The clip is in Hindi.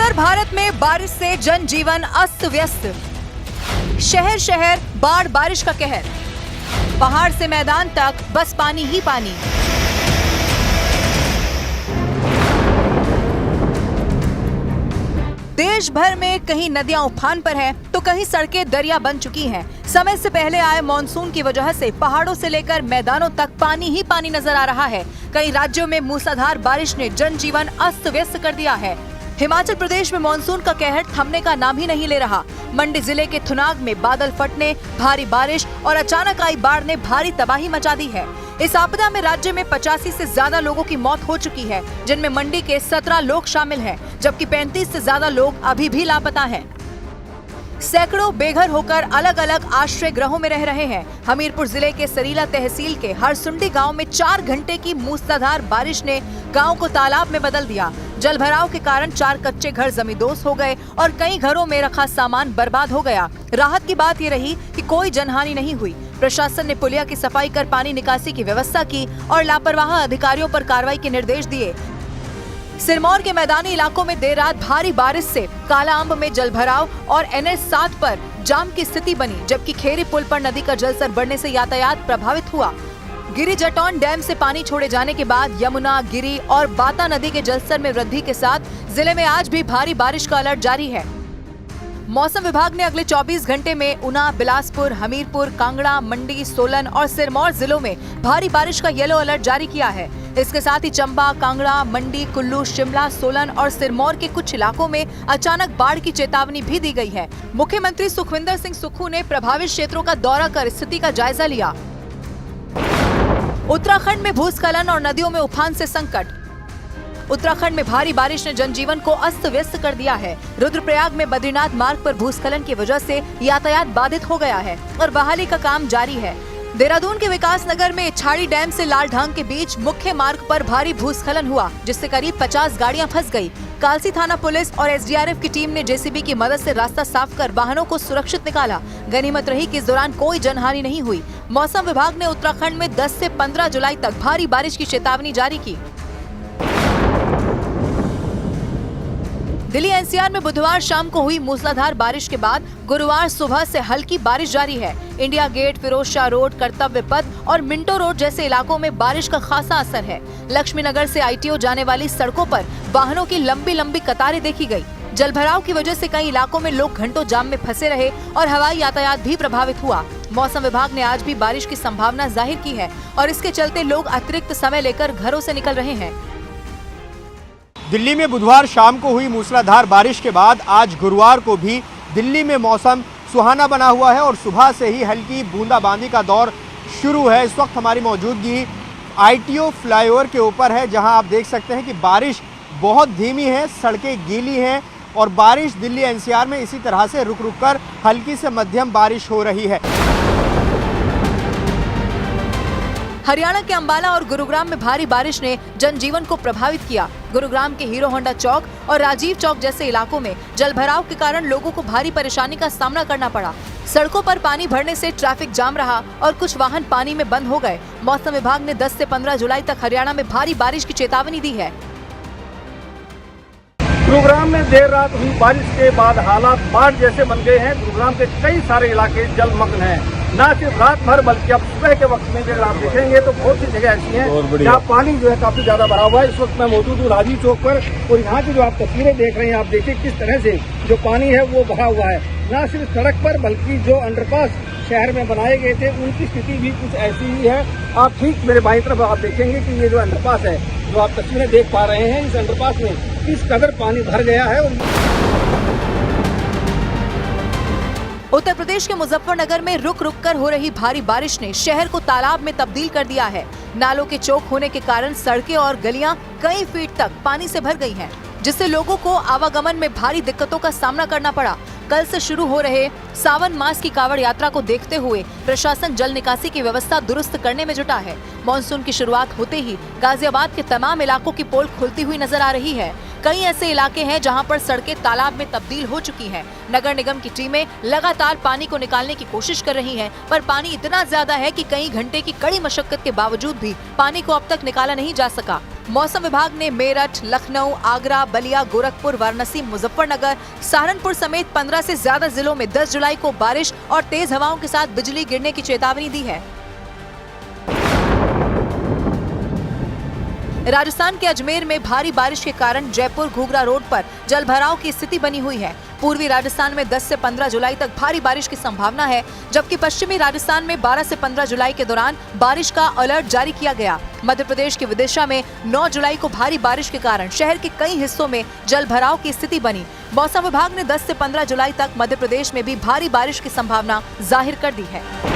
उत्तर भारत में बारिश से जनजीवन अस्त व्यस्त। शहर शहर बाढ़ बारिश का कहर। पहाड़ से मैदान तक बस पानी ही पानी। देश भर में कहीं नदियां उफान पर हैं, तो कहीं सड़कें दरिया बन चुकी हैं। समय से पहले आए मॉनसून की वजह से पहाड़ों से लेकर मैदानों तक पानी ही पानी नजर आ रहा है। कई राज्यों में मूसलाधार बारिश ने जनजीवन अस्त व्यस्त कर दिया है। हिमाचल प्रदेश में मॉनसून का कहर थमने का नाम ही नहीं ले रहा। मंडी जिले के थुनाग में बादल फटने, भारी बारिश और अचानक आई बाढ़ ने भारी तबाही मचा दी है। इस आपदा में राज्य में 85 से ज्यादा लोगों की मौत हो चुकी है, जिनमें मंडी के 17 लोग शामिल हैं, जबकि 35 से ज्यादा लोग अभी भी लापता हैं। सैकड़ों बेघर होकर अलग अलग आश्रय गृहों में रह रहे हैं। हमीरपुर जिले के सरीला तहसील के हरसुंडी गांव में 4 घंटे की मूसलाधार बारिश ने गांव को तालाब में बदल दिया। जलभराव के कारण 4 कच्चे घर जमींदोज हो गए और कई घरों में रखा सामान बर्बाद हो गया। राहत की बात ये रही कि कोई जनहानि नहीं हुई। प्रशासन ने पुलिया की सफाई कर पानी निकासी की व्यवस्था की और लापरवाह अधिकारियों पर कार्रवाई के निर्देश दिए। सिरमौर के मैदानी इलाकों में देर रात भारी बारिश से काला अम्ब में जलभराव और NH 7 पर जाम की स्थिति बनी, जबकि खेरी पुल पर नदी का जलस्तर बढ़ने से यातायात प्रभावित हुआ। गिरी जटौन डैम से पानी छोड़े जाने के बाद यमुना, गिरी और बाता नदी के जलस्तर में वृद्धि के साथ जिले में आज भी भारी बारिश का अलर्ट जारी है। मौसम विभाग ने अगले 24 घंटे में ऊना, बिलासपुर, हमीरपुर, कांगड़ा, मंडी, सोलन और सिरमौर जिलों में भारी बारिश का येलो अलर्ट जारी किया है। इसके साथ ही चंबा, कांगड़ा, मंडी, कुल्लू, शिमला, सोलन और सिरमौर के कुछ इलाकों में अचानक बाढ़ की चेतावनी भी दी गई है। मुख्यमंत्री सुखविंदर सिंह सुक्खू ने प्रभावित क्षेत्रों का दौरा कर स्थिति का जायजा लिया। उत्तराखंड में भूस्खलन और नदियों में उफान से संकट। उत्तराखंड में भारी बारिश ने जनजीवन को अस्त व्यस्त कर दिया है। रुद्रप्रयाग में बद्रीनाथ मार्ग पर भूस्खलन की वजह से यातायात बाधित हो गया है और बहाली का काम जारी है। देहरादून के विकास नगर में इछाड़ी डैम से लालढांग के बीच मुख्य मार्ग पर भारी भूस्खलन हुआ, जिससे करीब 50 गाड़ियां फंस गई। कालसी थाना पुलिस और SDRF की टीम ने JCB की मदद से रास्ता साफ कर वाहनों को सुरक्षित निकाला। गनीमत रही कि इस दौरान कोई जनहानि नहीं हुई। मौसम विभाग ने उत्तराखंड में 10 से 15 जुलाई तक भारी बारिश की चेतावनी जारी की। दिल्ली NCR में बुधवार शाम को हुई मूसलाधार बारिश के बाद गुरुवार सुबह से हल्की बारिश जारी है। India Gate, Firoz Shah road, Kartavya Path और मिंटो रोड जैसे इलाकों में बारिश का खासा असर है। लक्ष्मी नगर से ITO जाने वाली सड़कों पर वाहनों की लंबी लंबी कतारें देखी गई। जलभराव की वजह से कई इलाकों में लोग घंटों जाम में फंसे रहे और हवाई यातायात भी प्रभावित हुआ। मौसम विभाग ने आज भी बारिश की संभावना जाहिर की है और इसके चलते लोग अतिरिक्त समय लेकर घरों से निकल रहे हैं। दिल्ली में बुधवार शाम को हुई मूसलाधार बारिश के बाद आज गुरुवार को भी दिल्ली में मौसम सुहाना बना हुआ है और सुबह से ही हल्की बूंदाबांदी का दौर शुरू है। इस वक्त हमारी मौजूदगी ITO फ्लाईओवर के ऊपर है, जहां आप देख सकते हैं कि बारिश बहुत धीमी है, सड़कें गीली हैं और बारिश दिल्ली NCR में इसी तरह से रुक रुक कर हल्की से मध्यम बारिश हो रही है। हरियाणा के अंबाला और गुरुग्राम में भारी बारिश ने जनजीवन को प्रभावित किया। गुरुग्राम के हीरो होंडा चौक और राजीव चौक जैसे इलाकों में जलभराव के कारण लोगों को भारी परेशानी का सामना करना पड़ा। सड़कों पर पानी भरने से ट्रैफिक जाम रहा और कुछ वाहन पानी में बंद हो गए। मौसम विभाग ने 10 से 15 जुलाई तक हरियाणा में भारी बारिश की चेतावनी दी है। गुरुग्राम में देर रात हुई बारिश के बाद हालात बाढ़ जैसे बन गए हैं। गुरुग्राम के कई सारे इलाके जलमग्न हैं। न सिर्फ रात भर बल्कि अब सुबह के वक्त में अगर आप देखेंगे तो बहुत सी जगह ऐसी हैं जहाँ पानी जो है काफी ज्यादा भरा हुआ है। इस वक्त मैं मौजूद हूँ राजीव चौक पर और यहाँ की जो आप तस्वीरें देख रहे हैं, आप देखिए किस तरह से जो पानी है वो भरा हुआ है। न सिर्फ सड़क पर बल्कि जो अंडरपास शहर में बनाए गए थे उनकी स्थिति भी कुछ ऐसी ही है। आप ठीक मेरे बाईं तरफ आप देखेंगे कि ये जो अंडरपास है, जो आप तस्वीरें देख पा रहे हैं, इस अंडरपास में किस कदर पानी भर गया है। उत्तर प्रदेश के मुजफ्फरनगर में रुक रुक कर हो रही भारी बारिश ने शहर को तालाब में तब्दील कर दिया है। नालों के चौक होने के कारण सड़कें और गलियां कई फीट तक पानी से भर गई हैं, जिससे लोगों को आवागमन में भारी दिक्कतों का सामना करना पड़ा। कल से शुरू हो रहे सावन मास की कावड़ यात्रा को देखते हुए प्रशासन जल निकासी की व्यवस्था दुरुस्त करने में जुटा है। मानसून की शुरुआत होते ही गाजियाबाद के तमाम इलाकों की पोल खुलती हुई नजर आ रही है। कई ऐसे इलाके हैं जहां पर सड़कें तालाब में तब्दील हो चुकी हैं। नगर निगम की टीमें लगातार पानी को निकालने की कोशिश कर रही हैं, पर पानी इतना ज्यादा है कि कई घंटे की कड़ी मशक्कत के बावजूद भी पानी को अब तक निकाला नहीं जा सका। मौसम विभाग ने मेरठ, लखनऊ, आगरा, बलिया, गोरखपुर, वाराणसी, मुजफ्फरनगर, सहारनपुर समेत 15 से ज्यादा जिलों में 10 जुलाई को बारिश और तेज हवाओं के साथ बिजली गिरने की चेतावनी दी है। राजस्थान के अजमेर में भारी बारिश के कारण जयपुर घूगरा रोड पर जलभराव की स्थिति बनी हुई है। पूर्वी राजस्थान में 10 से 15 जुलाई तक भारी बारिश की संभावना है, जबकि पश्चिमी राजस्थान में 12 से 15 जुलाई के दौरान बारिश का अलर्ट जारी किया गया। मध्य प्रदेश के विदिशा में 9 जुलाई को भारी बारिश के कारण शहर के कई हिस्सों में जलभराव की स्थिति बनी। मौसम विभाग ने 10 से 15 जुलाई तक मध्य प्रदेश में भी भारी बारिश की संभावना जाहिर कर दी है।